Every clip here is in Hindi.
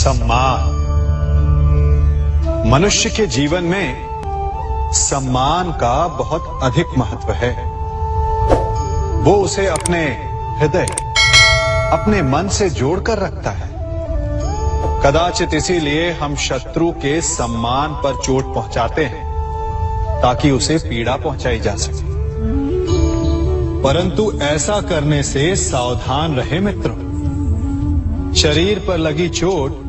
सम्मान। मनुष्य के जीवन में सम्मान का बहुत अधिक महत्व है। वो उसे अपने हृदय, अपने मन से जोड़कर रखता है। कदाचित इसीलिए हम शत्रु के सम्मान पर चोट पहुंचाते हैं ताकि उसे पीड़ा पहुंचाई जा सके। परंतु ऐसा करने से सावधान रहे मित्रों। शरीर पर लगी चोट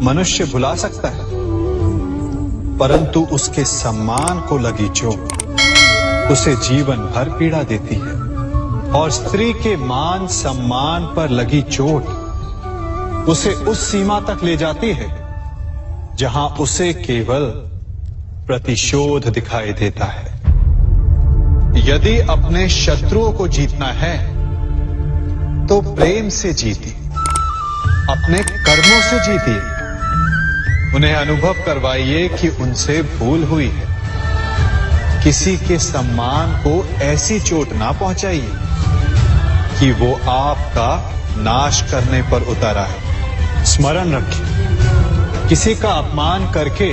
मनुष्य भुला सकता है, परंतु उसके सम्मान को लगी चोट उसे जीवन भर पीड़ा देती है। और स्त्री के मान सम्मान पर लगी चोट उसे उस सीमा तक ले जाती है जहां उसे केवल प्रतिशोध दिखाई देता है। यदि अपने शत्रुओं को जीतना है तो प्रेम से जीतिए, अपने कर्मों से जीतिए। उन्हें अनुभव करवाइए कि उनसे भूल हुई है। किसी के सम्मान को ऐसी चोट ना पहुंचाइए कि वो आपका नाश करने पर उतर आए। स्मरण रखिए, किसी का अपमान करके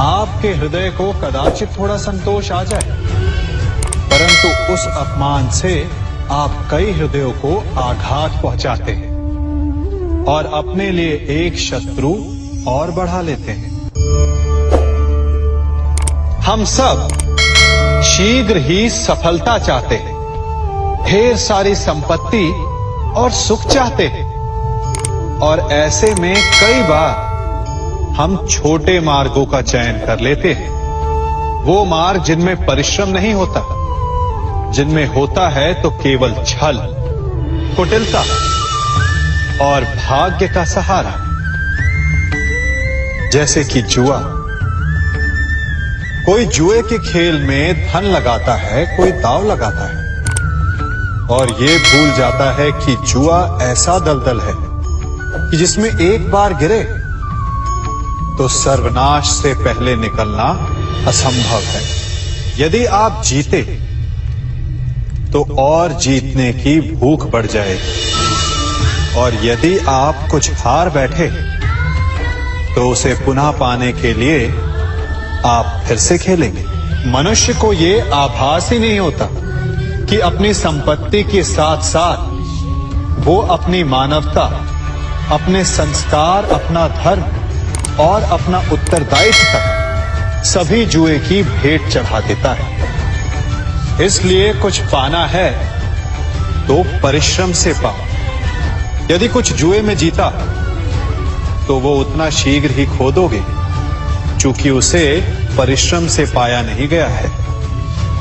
आपके हृदय को कदाचित थोड़ा संतोष आ जाए, परंतु उस अपमान से आप कई हृदयों को आघात पहुंचाते हैं और अपने लिए एक शत्रु और बढ़ा लेते हैं। हम सब शीघ्र ही सफलता चाहते हैं, ढेर सारी संपत्ति और सुख चाहते हैं, और ऐसे में कई बार हम छोटे मार्गों का चयन कर लेते हैं। वो मार्ग जिनमें परिश्रम नहीं होता, जिनमें होता है तो केवल छल, कुटिलता और भाग्य का सहारा। जैसे कि जुआ। कोई जुए के खेल में धन लगाता है, कोई दांव लगाता है और ये भूल जाता है कि जुआ ऐसा दलदल है कि जिसमें एक बार गिरे तो सर्वनाश से पहले निकलना असंभव है। यदि आप जीते तो और जीतने की भूख बढ़ जाएगी, और यदि आप कुछ हार बैठे तो उसे पुनः पाने के लिए आप फिर से खेलेंगे। मनुष्य को ये आभास ही नहीं होता कि अपनी संपत्ति के साथ साथ वो अपनी मानवता, अपने संस्कार, अपना धर्म और अपना उत्तरदायित्व तक सभी जुए की भेंट चढ़ा देता है। इसलिए कुछ पाना है तो परिश्रम से पाओ। यदि कुछ जुए में जीता तो वो उतना शीघ्र ही खो दोगे, चूंकि उसे परिश्रम से पाया नहीं गया है,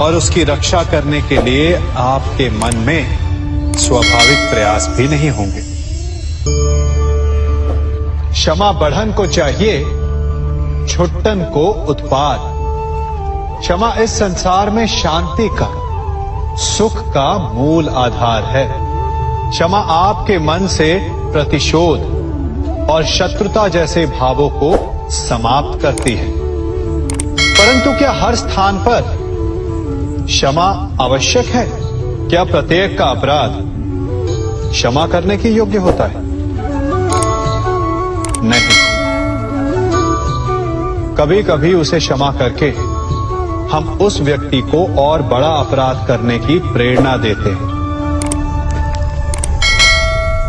और उसकी रक्षा करने के लिए आपके मन में स्वाभाविक प्रयास भी नहीं होंगे। क्षमा बढ़न को चाहिए, छुट्टन को उत्पाद। क्षमा इस संसार में शांति का, सुख का मूल आधार है। क्षमा आपके मन से प्रतिशोध और शत्रुता जैसे भावों को समाप्त करती है। परंतु क्या हर स्थान पर क्षमा आवश्यक है? क्या प्रत्येक का अपराध क्षमा करने के योग्य होता है? नहीं। कभी कभी उसे क्षमा करके हम उस व्यक्ति को और बड़ा अपराध करने की प्रेरणा देते हैं,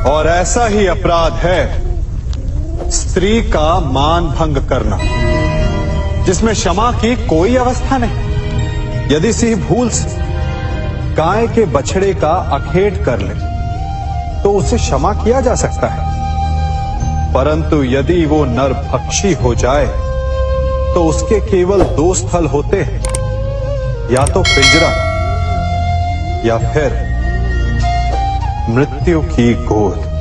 और ऐसा ही अपराध है स्त्री का मान भंग करना, जिसमें क्षमा की कोई अवस्था नहीं। यदि सिंह भूल से गाय के बछड़े का अखेट कर ले तो उसे क्षमा किया जा सकता है, परंतु यदि वो नरभक्षी हो जाए तो उसके केवल दो स्थल होते हैं, या तो पिंजरा या फिर मृत्यु की गोद।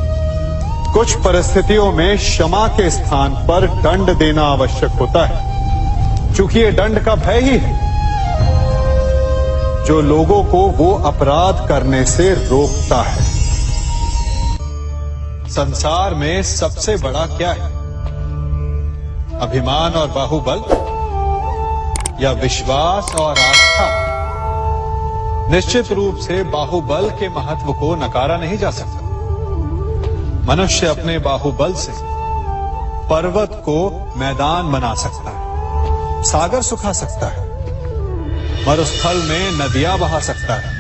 कुछ परिस्थितियों में क्षमा के स्थान पर दंड देना आवश्यक होता है, क्योंकि ये दंड का भय ही है जो लोगों को वो अपराध करने से रोकता है। संसार में सबसे बड़ा क्या है? अभिमान और बाहुबल, या विश्वास और आस्था? निश्चित रूप से बाहुबल के महत्व को नकारा नहीं जा सकता। मनुष्य अपने बाहुबल से पर्वत को मैदान बना सकता है, सागर सुखा सकता है, मरुस्थल में नदियां बहा सकता है,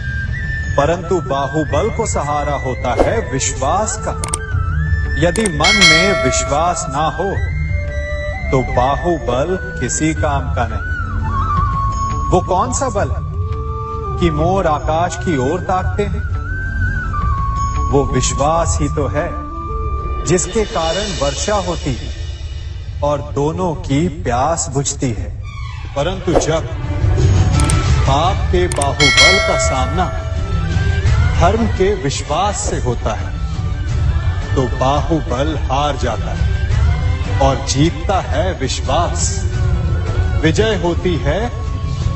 परंतु बाहुबल को सहारा होता है विश्वास का। यदि मन में विश्वास ना हो तो बाहुबल किसी काम का नहीं। वो कौन सा बल है कि मोर आकाश की ओर ताकते हैं? वो विश्वास ही तो है जिसके कारण वर्षा होती है और दोनों की प्यास बुझती है। परंतु जब पाप के बाहुबल का सामना धर्म के विश्वास से होता है तो बाहुबल हार जाता है और जीतता है विश्वास। विजय होती है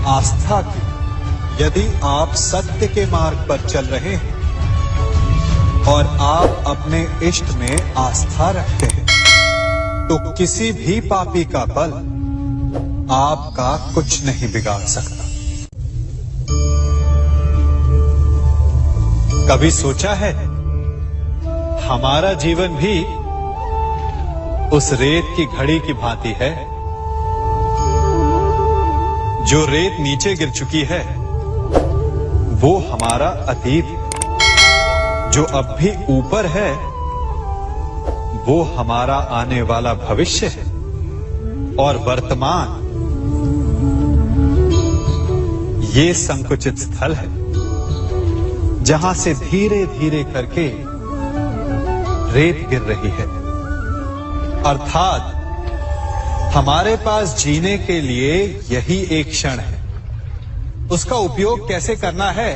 आस्था की। यदि आप सत्य के मार्ग पर चल रहे हैं और आप अपने इष्ट में आस्था रखते हैं तो किसी भी पापी का बल आपका कुछ नहीं बिगाड़ सकता। कभी सोचा है हमारा जीवन भी उस रेत की घड़ी की भांति है? जो रेत नीचे गिर चुकी है वो हमारा अतीत है, जो अब भी ऊपर है वो हमारा आने वाला भविष्य है, और वर्तमान ये संकुचित स्थल है जहां से धीरे धीरे करके रेत गिर रही है। अर्थात हमारे पास जीने के लिए यही एक क्षण है। उसका उपयोग कैसे करना है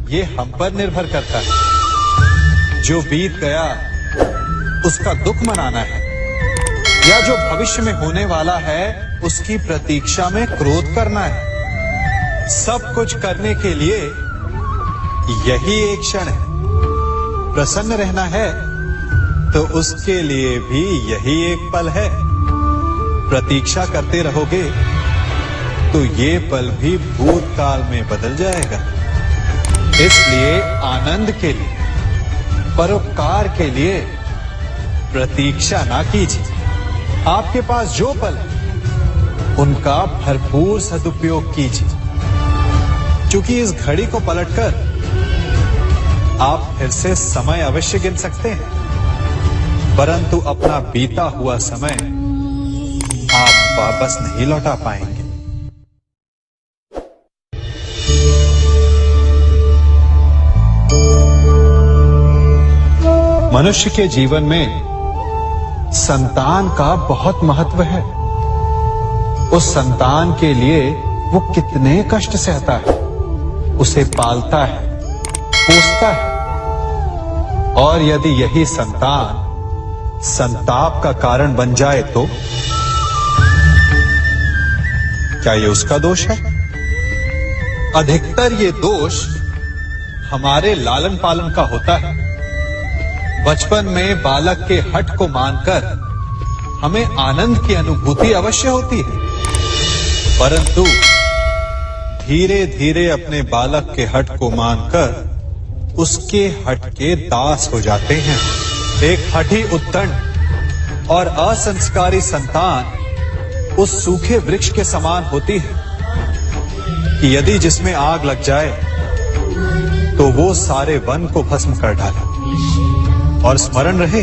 ये हम पर निर्भर करता है। जो बीत गया उसका दुख मनाना है या जो भविष्य में होने वाला है उसकी प्रतीक्षा में क्रोध करना है। सब कुछ करने के लिए यही एक क्षण है। प्रसन्न रहना है तो उसके लिए भी यही एक पल है। प्रतीक्षा करते रहोगे तो ये पल भी भूतकाल में बदल जाएगा। इसलिए आनंद के लिए, परोपकार के लिए प्रतीक्षा ना कीजिए। आपके पास जो पल है उनका भरपूर सदुपयोग कीजिए, क्योंकि इस घड़ी को पलटकर आप फिर से समय अवश्य गिन सकते हैं, परंतु अपना बीता हुआ समय आप वापस नहीं लौटा पाएंगे। मनुष्य के जीवन में संतान का बहुत महत्व है। उस संतान के लिए वो कितने कष्ट सहता है, उसे पालता है, पोसता है, और यदि यही संतान संताप का कारण बन जाए तो क्या ये उसका दोष है? अधिकतर ये दोष हमारे लालन पालन का होता है। बचपन में बालक के हठ को मानकर हमें आनंद की अनुभूति अवश्य होती है, परंतु धीरे धीरे अपने बालक के हठ को मानकर उसके हठ के दास हो जाते हैं। एक हठी उद्दंड और असंस्कारी संतान उस सूखे वृक्ष के समान होती है कि यदि जिसमें आग लग जाए तो वो सारे वन को भस्म कर डाले। और स्मरण रहे,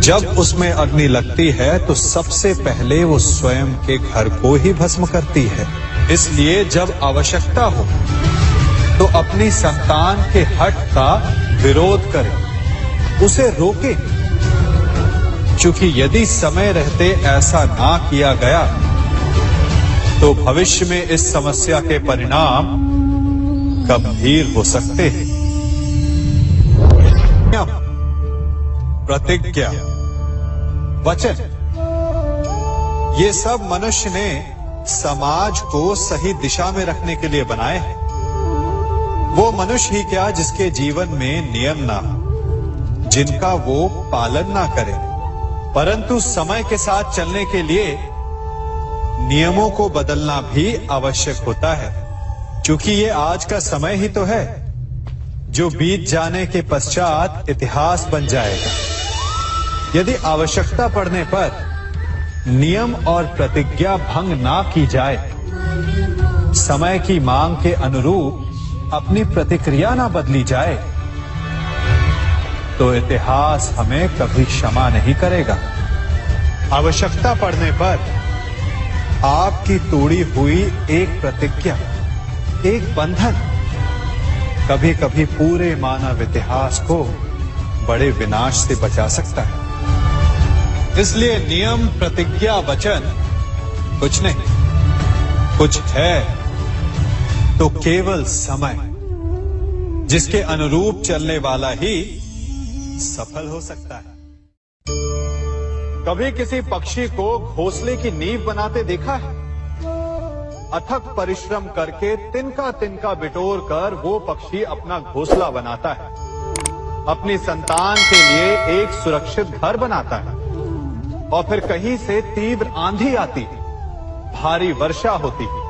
जब उसमें अग्नि लगती है तो सबसे पहले वो स्वयं के घर को ही भस्म करती है। इसलिए जब आवश्यकता हो तो अपनी संतान के हठ का विरोध करें, उसे रोके, क्योंकि यदि समय रहते ऐसा ना किया गया तो भविष्य में इस समस्या के परिणाम गंभीर हो सकते हैं। प्रतिज्ञा, वचन, ये सब मनुष्य ने समाज को सही दिशा में रखने के लिए बनाए हैं। वो मनुष्य ही क्या जिसके जीवन में नियम ना हो, जिनका वो पालन ना करे, परंतु समय के साथ चलने के लिए नियमों को बदलना भी आवश्यक होता है, क्योंकि ये आज का समय ही तो है जो बीत जाने के पश्चात इतिहास बन जाएगा। यदि आवश्यकता पड़ने पर नियम और प्रतिज्ञा भंग ना की जाए, समय की मांग के अनुरूप अपनी प्रतिक्रिया ना बदली जाए, तो इतिहास हमें कभी क्षमा नहीं करेगा। आवश्यकता पड़ने पर आपकी तोड़ी हुई एक प्रतिज्ञा, एक बंधन कभी कभी पूरे मानव इतिहास को बड़े विनाश से बचा सकता है। इसलिए नियम, प्रतिज्ञा, वचन कुछ नहीं, कुछ है तो केवल समय, जिसके अनुरूप चलने वाला ही सफल हो सकता है। कभी किसी पक्षी को घोंसले की नींव बनाते देखा है? अथक परिश्रम करके तिनका तिनका बिटोर कर वो पक्षी अपना घोंसला बनाता है, अपनी संतान के लिए एक सुरक्षित घर बनाता है। और फिर कहीं से तीव्र आंधी आती है, भारी वर्षा होती है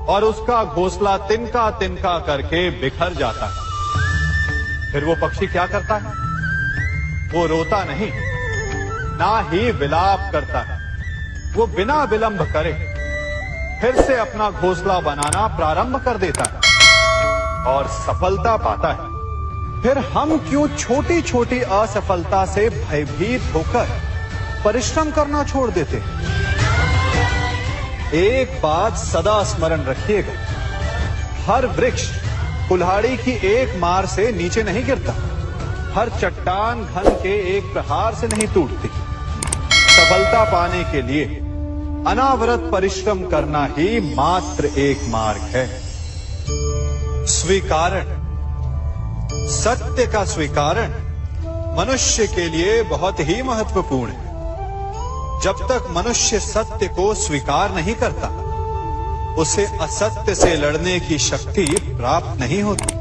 और उसका घोंसला तिनका तिनका करके बिखर जाता है। फिर वो पक्षी क्या करता है? वो रोता नहीं, ना ही विलाप करता है। वो बिना विलंब करे फिर से अपना घोंसला बनाना प्रारंभ कर देता है और सफलता पाता है। फिर हम क्यों छोटी छोटी असफलता से भयभीत होकर परिश्रम करना छोड़ देते हैं? एक बात सदा स्मरण रखिएगा, हर वृक्ष कुल्हाड़ी की एक मार से नीचे नहीं गिरता, हर चट्टान घन के एक प्रहार से नहीं टूटती। सफलता पाने के लिए अनावरत परिश्रम करना ही मात्र एक मार्ग है। स्वीकारण, सत्य का स्वीकारण मनुष्य के लिए बहुत ही महत्वपूर्ण है। जब तक मनुष्य सत्य को स्वीकार नहीं करता, उसे असत्य से लड़ने की शक्ति प्राप्त नहीं होती।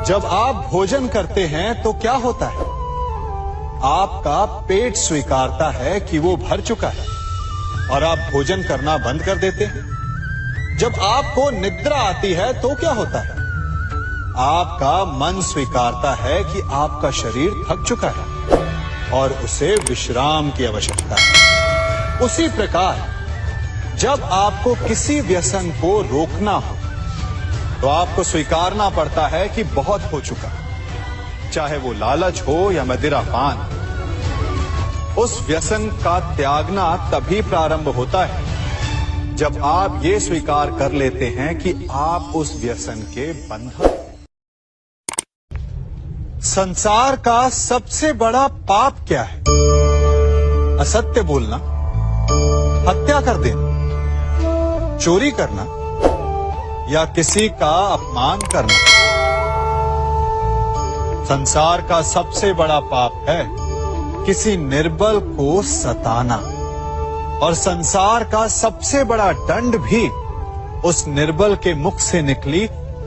जब आप भोजन करते हैं तो क्या होता है? आपका पेट स्वीकारता है कि वो भर चुका है और आप भोजन करना बंद कर देते हैं। जब आपको निद्रा आती है तो क्या होता है? आपका मन स्वीकारता है कि आपका शरीर थक चुका है और उसे विश्राम की आवश्यकता है। उसी प्रकार जब आपको किसी व्यसन को रोकना हो तो आपको स्वीकारना पड़ता है कि बहुत हो चुका, चाहे वो लालच हो या मदिरापान। उस व्यसन का त्यागना तभी प्रारंभ होता है जब आप ये स्वीकार कर लेते हैं कि आप उस व्यसन के बंधन। संसार का सबसे बड़ा पाप क्या है? असत्य बोलना, हत्या कर देना, चोरी करना या किसी का अपमान करना। संसार का सबसे बड़ा पाप है किसी निर्बल को सताना, और संसार का सबसे बड़ा दंड भी उस निर्बल के मुख से निकली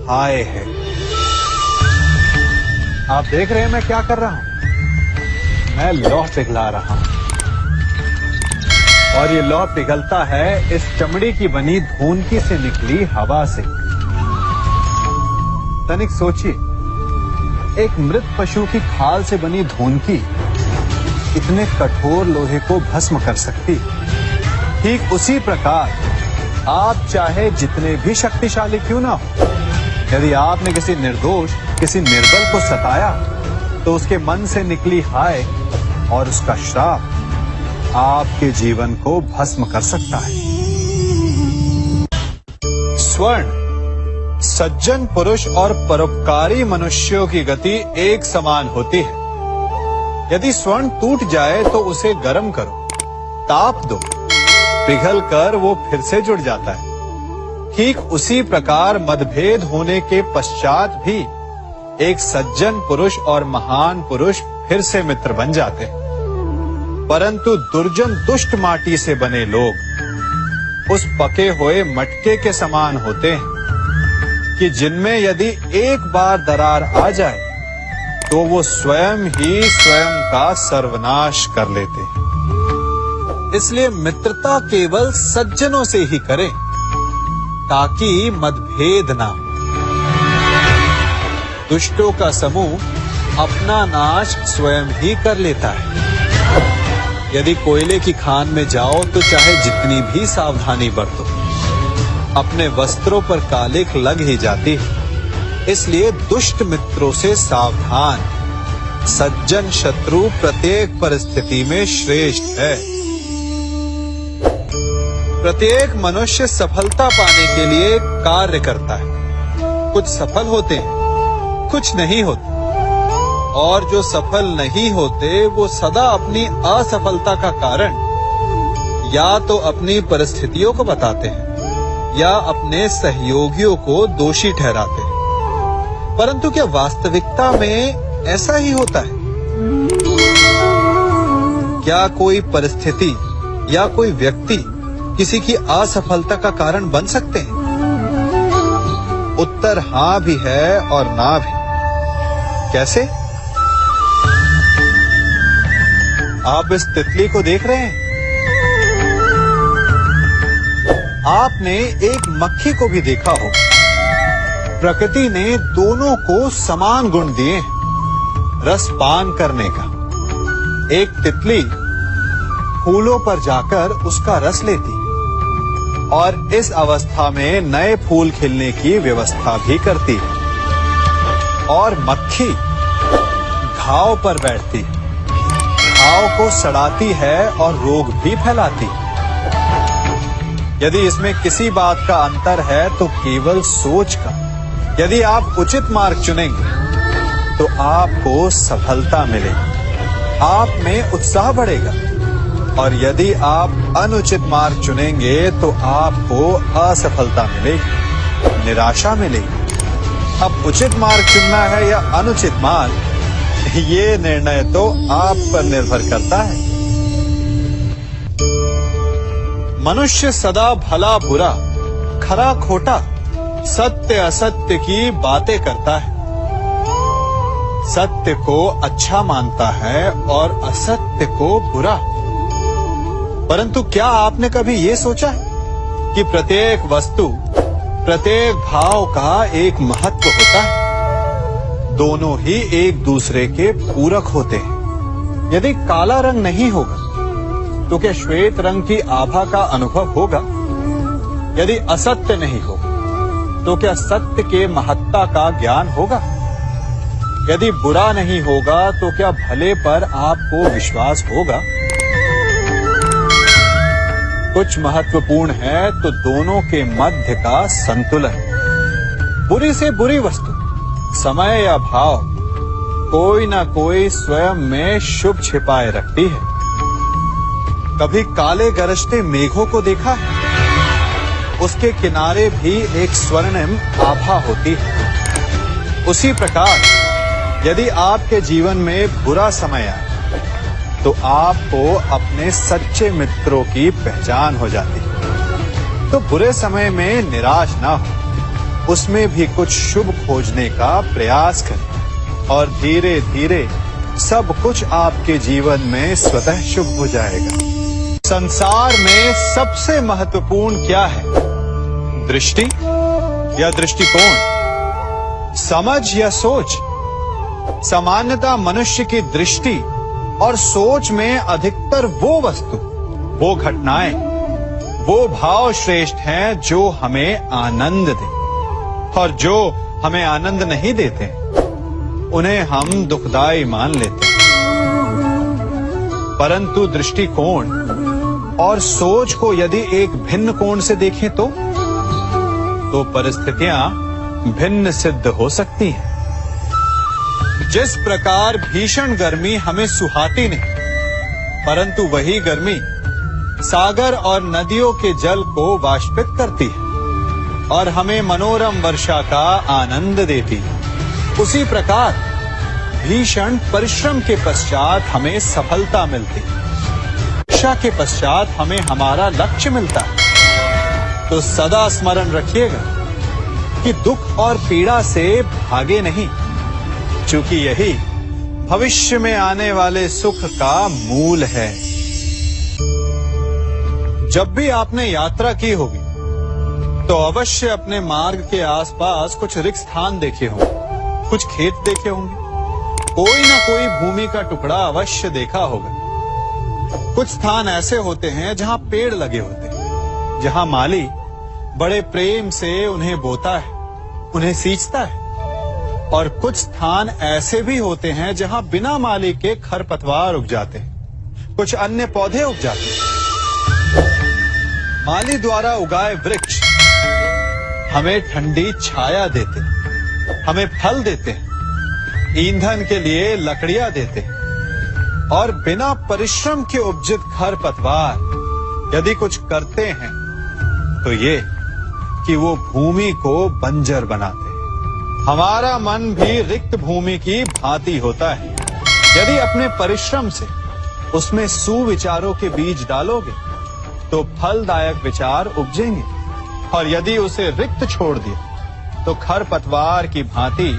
हाय है। आप देख रहे हैं मैं क्या कर रहा हूं? मैं लौह पिघला रहा हूं और ये लौह पिघलता है इस चमड़ी की बनी धूनकी से निकली हवा से। तनिक सोचिए, एक मृत पशु की खाल से बनी धूनकी इतने कठोर लोहे को भस्म कर सकती। ठीक उसी प्रकार आप चाहे जितने भी शक्तिशाली क्यों ना हो, यदि आपने किसी निर्दोष, किसी निर्बल को सताया तो उसके मन से निकली हाय और उसका श्राप आपके जीवन को भस्म कर सकता है। स्वर्ण, सज्जन पुरुष और परोपकारी मनुष्यों की गति एक समान होती है। यदि स्वर्ण टूट जाए तो उसे गर्म करो, ताप दो, पिघल कर वो फिर से जुड़ जाता है। ठीक उसी प्रकार मतभेद होने के पश्चात भी एक सज्जन पुरुष और महान पुरुष फिर से मित्र बन जाते हैं। परंतु दुर्जन दुष्ट माटी से बने लोग उस पके हुए मटके के समान होते हैं कि जिनमें यदि एक बार दरार आ जाए तो वो स्वयं ही स्वयं का सर्वनाश कर लेते हैं। इसलिए मित्रता केवल सज्जनों से ही करें ताकि मतभेद ना हो। दुष्टों का समूह अपना नाश स्वयं ही कर लेता है। यदि कोयले की खान में जाओ तो चाहे जितनी भी सावधानी बरतो, अपने वस्त्रों पर कालिख लग ही जाती है। इसलिए दुष्ट मित्रों से सावधान, सज्जन शत्रु प्रत्येक परिस्थिति में श्रेष्ठ है। प्रत्येक मनुष्य सफलता पाने के लिए कार्य करता है। कुछ सफल होते हैं, कुछ नहीं होते, और जो सफल नहीं होते वो सदा अपनी असफलता का कारण या तो अपनी परिस्थितियों को बताते हैं या अपने सहयोगियों को दोषी ठहराते हैं। परंतु क्या वास्तविकता में ऐसा ही होता है? क्या कोई परिस्थिति या कोई व्यक्ति किसी की असफलता का कारण बन सकते हैं? उत्तर हां भी है और ना भी। कैसे? आप इस तितली को देख रहे हैं? आपने एक मक्खी को भी देखा हो। प्रकृति ने दोनों को समान गुण दिए हैं रस पान करने का। एक तितली फूलों पर जाकर उसका रस लेती और इस अवस्था में नए फूल खिलने की व्यवस्था भी करती है, और मक्खी घाव पर बैठती है, घाव को सड़ाती है और रोग भी फैलाती है। यदि इसमें किसी बात का अंतर है तो केवल सोच का। यदि आप उचित मार्ग चुनेंगे तो आपको सफलता मिलेगी, आप में उत्साह बढ़ेगा, और यदि आप अनुचित मार्ग चुनेंगे तो आपको असफलता मिलेगी, निराशा मिलेगी। अब उचित मार्ग चुनना है या अनुचित मार्ग, ये निर्णय तो आप पर निर्भर करता है। मनुष्य सदा भला बुरा, खरा खोटा, सत्य असत्य की बातें करता है। सत्य को अच्छा मानता है और असत्य को बुरा। परंतु क्या आपने कभी ये सोचा है कि प्रत्येक वस्तु, प्रत्येक भाव का एक महत्व होता है? दोनों ही एक दूसरे के पूरक होते हैं। यदि काला रंग नहीं होगा तो क्या श्वेत रंग की आभा का अनुभव होगा? यदि असत्य नहीं होगा तो क्या सत्य के महत्ता का ज्ञान होगा? यदि बुरा नहीं होगा तो क्या भले पर आपको विश्वास होगा? कुछ महत्वपूर्ण है तो दोनों के मध्य का संतुलन। बुरी से बुरी वस्तु, समय या भाव, कोई ना कोई स्वयं में शुभ छिपाए रखती है। कभी काले गरजते मेघों को देखा है? उसके किनारे भी एक स्वर्णिम आभा होती है। उसी प्रकार यदि आपके जीवन में बुरा समय आए तो आपको अपने सच्चे मित्रों की पहचान हो जाती है। तो बुरे समय में निराश ना हो, उसमें भी कुछ शुभ खोजने का प्रयास करें, और धीरे धीरे सब कुछ आपके जीवन में स्वतः शुभ हो जाएगा। संसार में सबसे महत्वपूर्ण क्या है? दृष्टि या दृष्टिकोण, समझ या सोच? सामान्यतः मनुष्य की दृष्टि और सोच में अधिकतर वो वस्तु, वो घटनाएं, वो भाव श्रेष्ठ हैं जो हमें आनंद दें, और जो हमें आनंद नहीं देते उन्हें हम दुखदाई मान लेते हैं। परंतु दृष्टिकोण और सोच को यदि एक भिन्न कोण से देखें तो परिस्थितियां भिन्न सिद्ध हो सकती हैं। जिस प्रकार भीषण गर्मी हमें सुहाती नहीं, परंतु वही गर्मी सागर और नदियों के जल को वाष्पित करती है और हमें मनोरम वर्षा का आनंद देती है, उसी प्रकार भीषण परिश्रम के पश्चात हमें सफलता मिलती है, वर्षा के पश्चात हमें हमारा लक्ष्य मिलता है। तो सदा स्मरण रखिएगा कि दुख और पीड़ा से भागे नहीं, क्योंकि यही भविष्य में आने वाले सुख का मूल है। जब भी आपने यात्रा की होगी तो अवश्य अपने मार्ग के आसपास कुछ रिक्त स्थान देखे होंगे, कुछ खेत देखे होंगे, कोई ना कोई भूमि का टुकड़ा अवश्य देखा होगा। कुछ स्थान ऐसे होते हैं जहां पेड़ लगे होते हैं, जहां माली बड़े प्रेम से उन्हें बोता है, उन्हें सींचता है। और कुछ स्थान ऐसे भी होते हैं जहां बिना माली के खरपतवार उग जाते हैं, कुछ अन्य पौधे उग जाते हैं। माली द्वारा उगाए वृक्ष हमें ठंडी छाया देते हैं, हमें फल देते हैं, ईंधन के लिए लकड़ियां देते हैं। और बिना परिश्रम के उपजित खरपतवार यदि कुछ करते हैं तो ये कि वो भूमि को बंजर बनाते हैं। हमारा मन भी रिक्त भूमि की भांति होता है। यदि अपने परिश्रम से उसमें सुविचारों के बीज डालोगे तो फलदायक विचार उपजेंगे, और यदि उसे रिक्त छोड़ दिया तो खरपतवार की भांति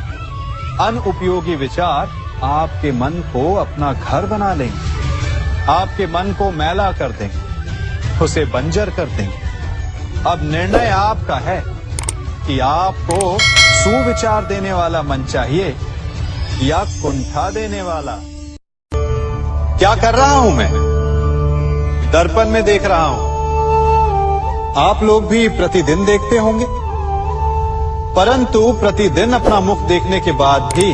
अनुपयोगी विचार आपके मन को अपना घर बना लेंगे, आपके मन को मैला कर देंगे, उसे बंजर कर देंगे। अब निर्णय आपका है कि आपको सुविचार देने वाला मन चाहिए या कुंठा देने वाला। क्या कर रहा हूं मैं? दर्पण में देख रहा हूं। आप लोग भी प्रतिदिन देखते होंगे, परंतु प्रतिदिन अपना मुख देखने के बाद भी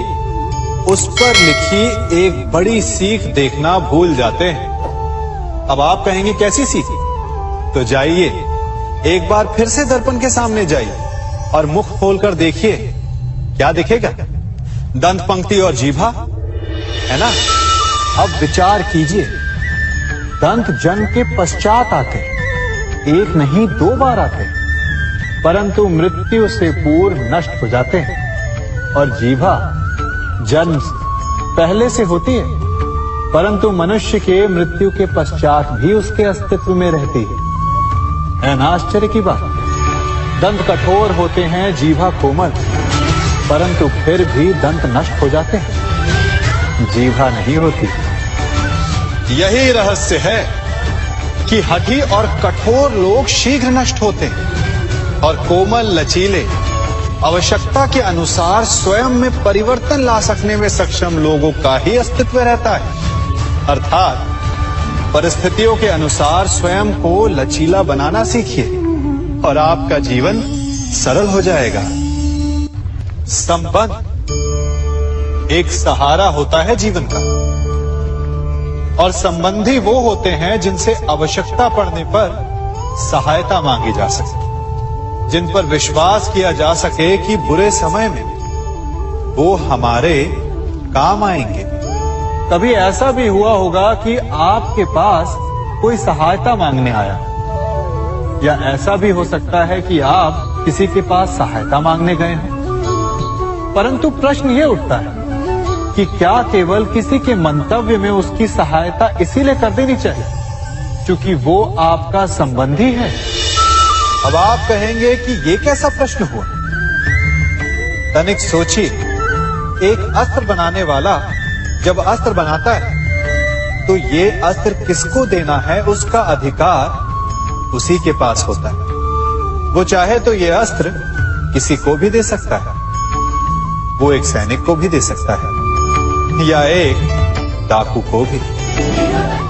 उस पर लिखी एक बड़ी सीख देखना भूल जाते हैं। अब आप कहेंगे कैसी सीख? तो जाइए एक बार फिर से दर्पण के सामने जाइए और मुख खोलकर देखिए, क्या दिखेगा? दंत पंक्ति और जीभा, है ना? अब विचार कीजिए, दंत जन्म के पश्चात आते, एक नहीं 2 बार आते, परंतु मृत्यु से पूर्व नष्ट हो जाते हैं। और जीभा जन्म पहले से होती है, परंतु मनुष्य के मृत्यु के पश्चात भी उसके अस्तित्व में रहती है ना आश्चर्य की बात? दंत कठोर होते हैं, जीभा कोमल, परंतु फिर भी दंत नष्ट हो जाते हैं, जीभा नहीं होती। यही रहस्य है कि हठी और कठोर लोग शीघ्र नष्ट होते हैं और कोमल लचीले आवश्यकता के अनुसार स्वयं में परिवर्तन ला सकने में सक्षम लोगों का ही अस्तित्व रहता है। अर्थात परिस्थितियों के अनुसार स्वयं को लचीला बनाना सीखिए और आपका जीवन सरल हो जाएगा। संबंध एक सहारा होता है जीवन का, और संबंधी वो होते हैं जिनसे आवश्यकता पड़ने पर सहायता मांगी जा सके, जिन पर विश्वास किया जा सके कि बुरे समय में वो हमारे काम आएंगे। कभी ऐसा भी हुआ होगा कि आपके पास कोई सहायता मांगने आया, या ऐसा भी हो सकता है कि आप किसी के पास सहायता मांगने गए हैं। परंतु प्रश्न ये उठता है कि क्या केवल किसी के मंतव्य में उसकी सहायता इसीलिए कर देनी चाहिए क्योंकि वो आपका संबंधी है? अब आप कहेंगे कि ये कैसा प्रश्न हुआ? तनिक सोचिए, एक अस्त्र बनाने वाला जब अस्त्र बनाता है तो ये अस्त्र किसको देना है उसका अधिकार उसी के पास होता है। वो चाहे तो ये अस्त्र किसी को भी दे सकता है, वो एक सैनिक को भी दे सकता है या एक डाकू को भी,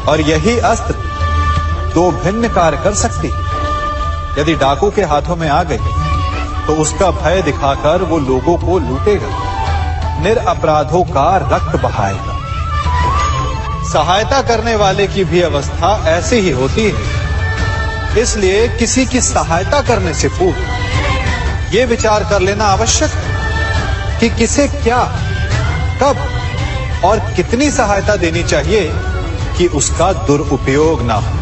और यही अस्त्र 2 भिन्न कार्य कर सकती है। यदि डाकू के हाथों में आ गई तो उसका भय दिखाकर वो लोगों को लूटेगा, निरअपराधों का रक्त बहाएगा। सहायता करने वाले की भी अवस्था ऐसी ही होती है। इसलिए किसी की सहायता करने से पूर्व ये विचार कर लेना आवश्यक है कि किसे क्या, कब और कितनी सहायता देनी चाहिए कि उसका दुरुपयोग ना हो।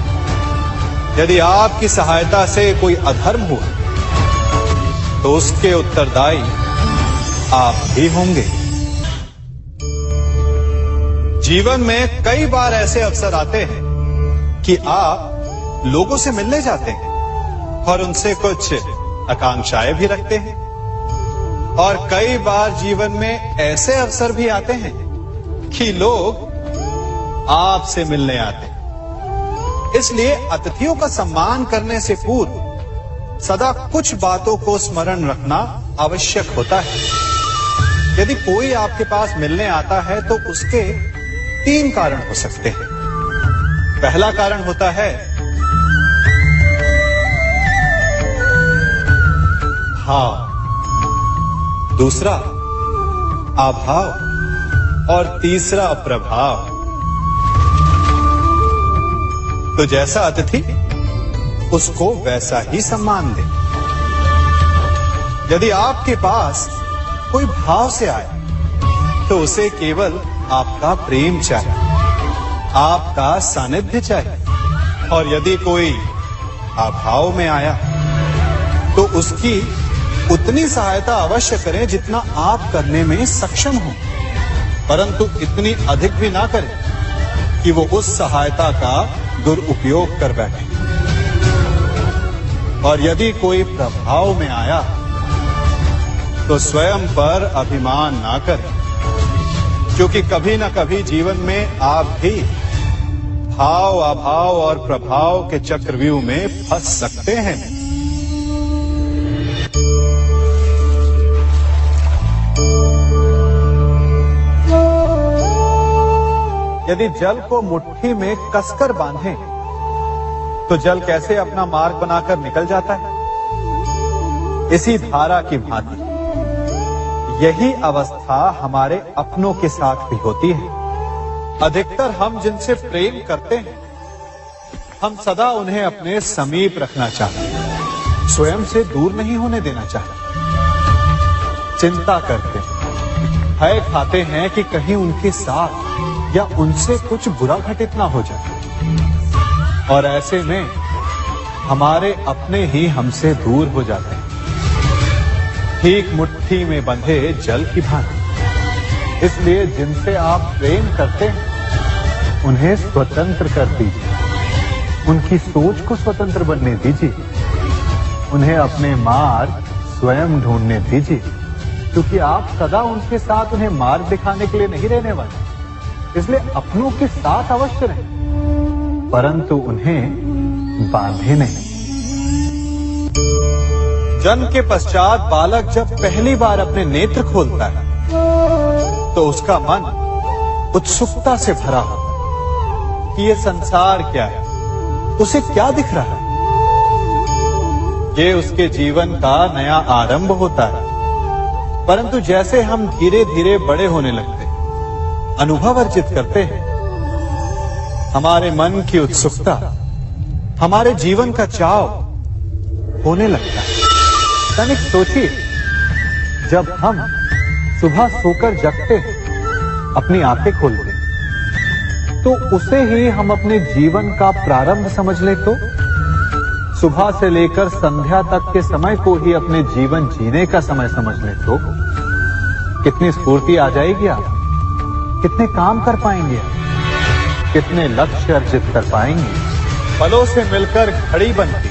यदि आपकी सहायता से कोई अधर्म हुआ तो उसके उत्तरदायी आप भी होंगे। जीवन में कई बार ऐसे अवसर आते हैं कि आप लोगों से मिलने जाते हैं और उनसे कुछ आकांक्षाएं भी रखते हैं, और कई बार जीवन में ऐसे अवसर भी आते हैं कि लोग आपसे मिलने आते हैं। इसलिए अतिथियों का सम्मान करने से पूर्व सदा कुछ बातों को स्मरण रखना आवश्यक होता है। यदि कोई आपके पास मिलने आता है तो उसके 3 कारण हो सकते हैं। पहला कारण होता है भाव, दूसरा अभाव और तीसरा प्रभाव। तो जैसा अतिथि उसको वैसा ही सम्मान दे। यदि आपके पास कोई भाव से आए तो उसे केवल आपका प्रेम चाहिए, आपका सानिध्य चाहिए। और यदि कोई अभाव में आया तो उसकी उतनी सहायता अवश्य करें जितना आप करने में सक्षम हो, परंतु इतनी अधिक भी ना करें कि वो उस सहायता का दुरुपयोग कर बैठे। और यदि कोई प्रभाव में आया तो स्वयं पर अभिमान ना करें, क्योंकि कभी ना कभी जीवन में आप भी भाव, अभाव और प्रभाव के चक्रव्यूह में फंस सकते हैं। यदि जल को मुट्ठी में कसकर बांधें तो जल कैसे अपना मार्ग बनाकर निकल जाता है? इसी धारा की भांति यही अवस्था हमारे अपनों के साथ भी होती है। अधिकतर हम जिनसे प्रेम करते हैं, हम सदा उन्हें अपने समीप रखना चाहते हैं, स्वयं से दूर नहीं होने देना चाहते। चिंता करते हैं, भय खाते हैं कि कहीं उनके साथ या उनसे कुछ बुरा घटित ना हो जाए। और ऐसे में हमारे अपने ही हमसे दूर हो जाते हैं, ठीक मुट्ठी में बंधे जल की भांति। इसलिए जिनसे आप प्रेम करते हैं उन्हें स्वतंत्र कर दीजिए, उनकी सोच को स्वतंत्र बनने दीजिए, उन्हें अपने मार्ग स्वयं ढूंढने दीजिए, क्योंकि आप सदा उनके साथ उन्हें मार्ग दिखाने के लिए नहीं रहने वाले। इसलिए अपनों के साथ अवश्य रहें, परंतु उन्हें बांधे नहीं। जन्म के पश्चात बालक जब पहली बार अपने नेत्र खोलता है तो उसका मन उत्सुकता से भरा होता है कि ये संसार क्या है, उसे क्या दिख रहा है। ये उसके जीवन का नया आरंभ होता है। परंतु जैसे हम धीरे धीरे बड़े होने लगते हैं, अनुभव अर्जित करते हैं, हमारे मन की उत्सुकता, हमारे जीवन का चाव होने लगता है। तनिक सोचिए, जब हम सुबह सोकर जगते हैं, अपनी आंखें खोलते हैं, तो उसे ही हम अपने जीवन का प्रारंभ समझ ले तो सुबह से लेकर संध्या तक के समय को ही अपने जीवन जीने का समय समझ ले तो कितनी स्फूर्ति आ जाएगी। आप कितने काम कर पाएंगे, आप कितने लक्ष्य अर्जित कर पाएंगे। पलों से मिलकर घड़ी बनती,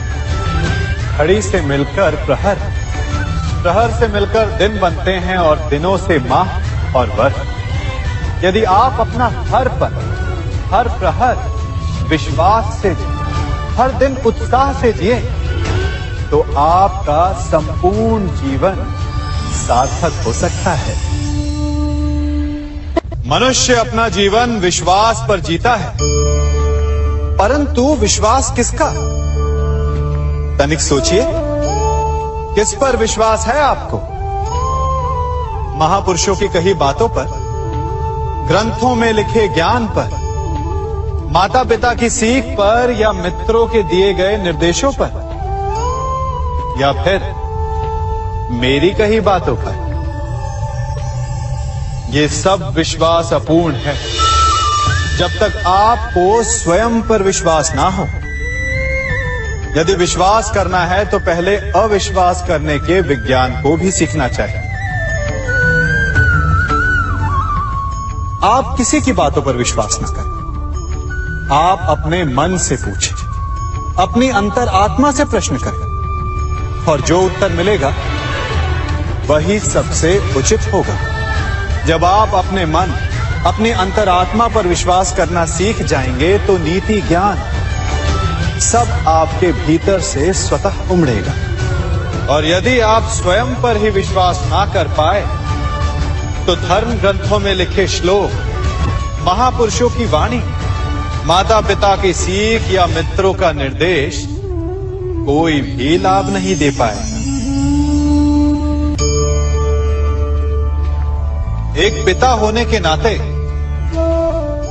घड़ी से मिलकर प्रहर, प्रहर से मिलकर दिन बनते हैं और दिनों से माह और वर्ष। यदि आप अपना हर पल, हर प्रहर विश्वास से, हर दिन उत्साह से जिए तो आपका संपूर्ण जीवन सार्थक हो सकता है। मनुष्य अपना जीवन विश्वास पर जीता है, परंतु विश्वास किसका? तनिक सोचिए, किस पर विश्वास है आपको? महापुरुषों की कही बातों पर, ग्रंथों में लिखे ज्ञान पर, माता पिता की सीख पर, या मित्रों के दिए गए निर्देशों पर, या फिर मेरी कही बातों पर? ये सब विश्वास अपूर्ण है जब तक आपको स्वयं पर विश्वास ना हो। यदि विश्वास करना है तो पहले अविश्वास करने के विज्ञान को भी सीखना चाहिए। आप किसी की बातों पर विश्वास न करें, आप अपने मन से पूछें, अपनी अंतर आत्मा से प्रश्न करें, और जो उत्तर मिलेगा वही सबसे उचित होगा। जब आप अपने मन, अपनी अंतरात्मा पर विश्वास करना सीख जाएंगे तो नीति ज्ञान सब आपके भीतर से स्वतः उमड़ेगा। और यदि आप स्वयं पर ही विश्वास ना कर पाए तो धर्म ग्रंथों में लिखे श्लोक, महापुरुषों की वाणी, माता पिता की सीख या मित्रों का निर्देश कोई भी लाभ नहीं दे पाएगा। एक पिता होने के नाते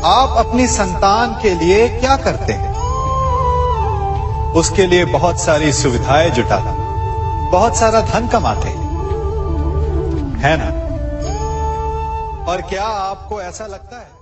आप अपनी संतान के लिए क्या करते हैं? उसके लिए बहुत सारी सुविधाएं जुटाते, बहुत सारा धन कमाते हैं, है ना? और क्या आपको ऐसा लगता है